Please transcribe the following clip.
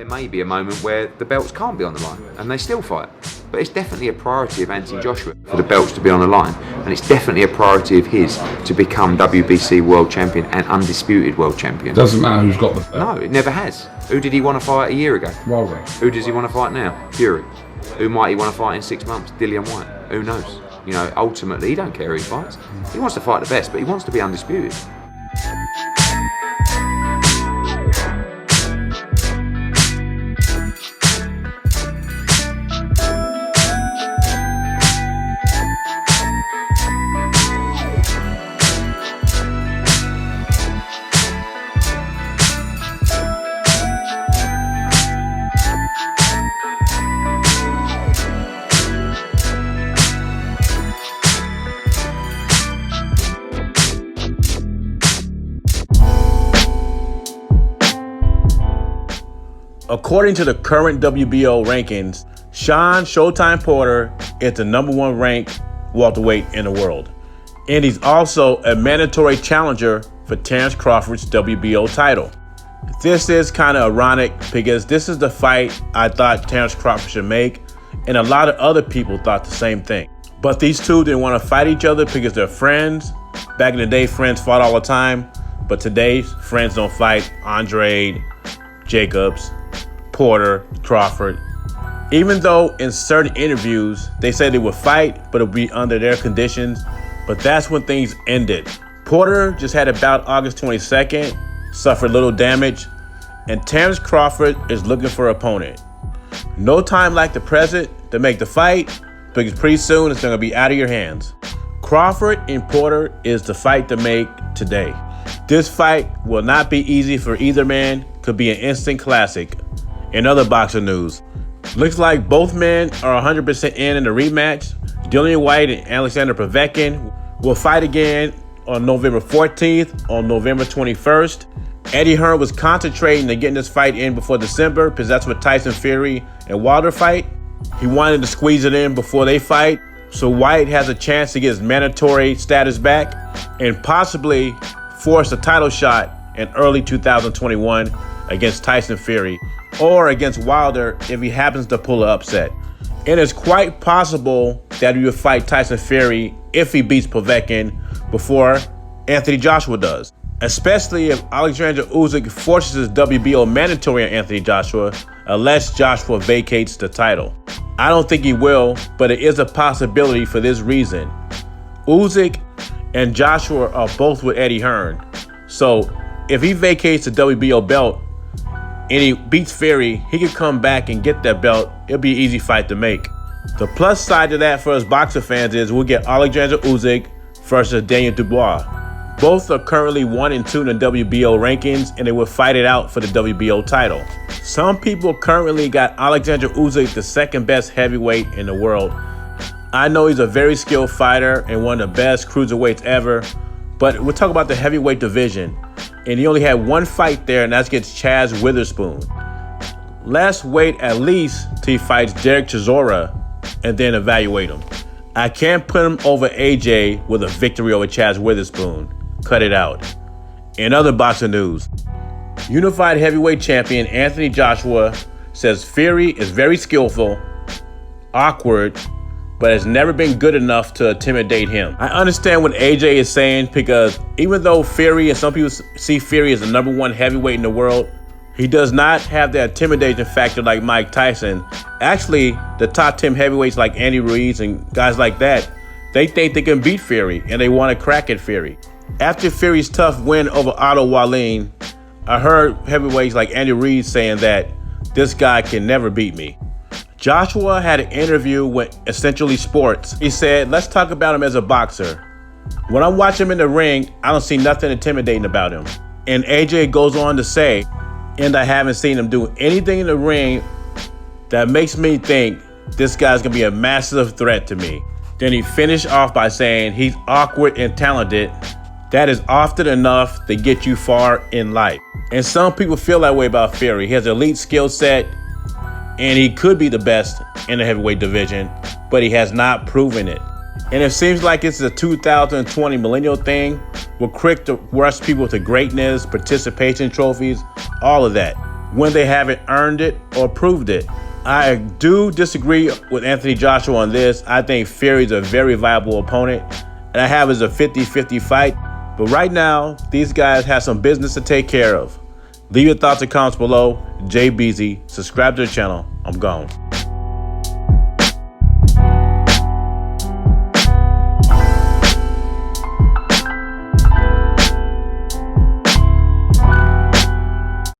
There may be a moment where the belts can't be on the line and they still fight. But it's definitely a priority of Anthony Joshua for the belts to be on the line. And it's definitely a priority of his to become WBC world champion and undisputed world champion. Doesn't matter who's got the belt. No, it never has. Who did he want to fight a year ago? Wilder. Who does he want to fight now? Fury. Who might he want to fight in 6 months? Dillian Whyte. Who knows? You know, ultimately, he don't care who he fights. He wants to fight the best, but he wants to be undisputed. According to the current WBO rankings, Sean Showtime Porter is the #1 ranked welterweight in the world. And he's also a mandatory challenger for Terence Crawford's WBO title. This is kind of ironic because this is the fight I thought Terence Crawford should make, and a lot of other people thought the same thing. But these two didn't want to fight each other because they're friends. Back in the day, friends fought all the time, but today, friends don't fight. Andre, Jacobs, Porter, Crawford. Even though in certain interviews they said they would fight, but it would be under their conditions. But that's when things ended. Porter just had a bout August 22nd, suffered little damage, and Terence Crawford is looking for an opponent. No time like the present to make the fight, because pretty soon it's going to be out of your hands. Crawford and Porter is the fight to make today. This fight will not be easy for either man, could be an instant classic. In other boxing news, looks like both men are 100% in the rematch. Dillian Whyte and Alexander Povetkin will fight again on November 14th, on November 21st. Eddie Hearn was concentrating on getting this fight in before December because that's what Tyson Fury and Wilder fight. He wanted to squeeze it in before they fight, so Whyte has a chance to get his mandatory status back and possibly force a title shot in early 2021 against Tyson Fury, or against Wilder if he happens to pull an upset. It is quite possible that he will fight Tyson Fury if he beats Povetkin before Anthony Joshua does, especially if Alexander Usyk forces his WBO mandatory on Anthony Joshua unless Joshua vacates the title. I don't think he will, but it is a possibility for this reason. Usyk and Joshua are both with Eddie Hearn, so if he vacates the WBO belt and he beats Fury, he could come back and get that belt. It'll be an easy fight to make. The plus side to that for us boxer fans is we'll get Alexander Usyk versus Daniel Dubois. Both are currently 1 and 2 in the WBO rankings, and they will fight it out for the WBO title. Some people currently got Alexander Usyk the second best heavyweight in the world. I know he's a very skilled fighter and one of the best cruiserweights ever, but we'll talk about the heavyweight division. And he only had one fight there, and that's against Chaz Witherspoon. Let's wait at least till he fights Derek Chisora and then evaluate him. I can't put him over AJ with a victory over Chaz Witherspoon. Cut it out. In other boxing news, unified heavyweight champion Anthony Joshua says Fury is very skillful, awkward, but has never been good enough to intimidate him. I understand what AJ is saying because even though Fury, and some people see Fury as the #1 heavyweight in the world, he does not have the intimidation factor like Mike Tyson. Actually, the top 10 heavyweights like Andy Ruiz and guys like that, they think they can beat Fury and they want to crack at Fury. After Fury's tough win over Otto Wallin, I heard heavyweights like Andy Ruiz saying that this guy can never beat me. Joshua had an interview with Essentially Sports. He said, let's talk about him as a boxer. When I watch him in the ring, I don't see nothing intimidating about him. And AJ goes on to say, and I haven't seen him do anything in the ring that makes me think this guy's gonna be a massive threat to me. Then he finished off by saying he's awkward and talented. That is often enough to get you far in life. And some people feel that way about Fury. He has an elite skill set, and he could be the best in the heavyweight division, but he has not proven it. And it seems like it's a 2020 millennial thing. We're quick to rush people to greatness, participation trophies, all of that. when they haven't earned it or proved it. I do disagree with Anthony Joshua on this. I think Fury's a very viable opponent, and I have it as a 50-50 fight. But right now, these guys have some business to take care of. Leave your thoughts and comments below. Jay Beezy. Subscribe to the channel. I'm gone.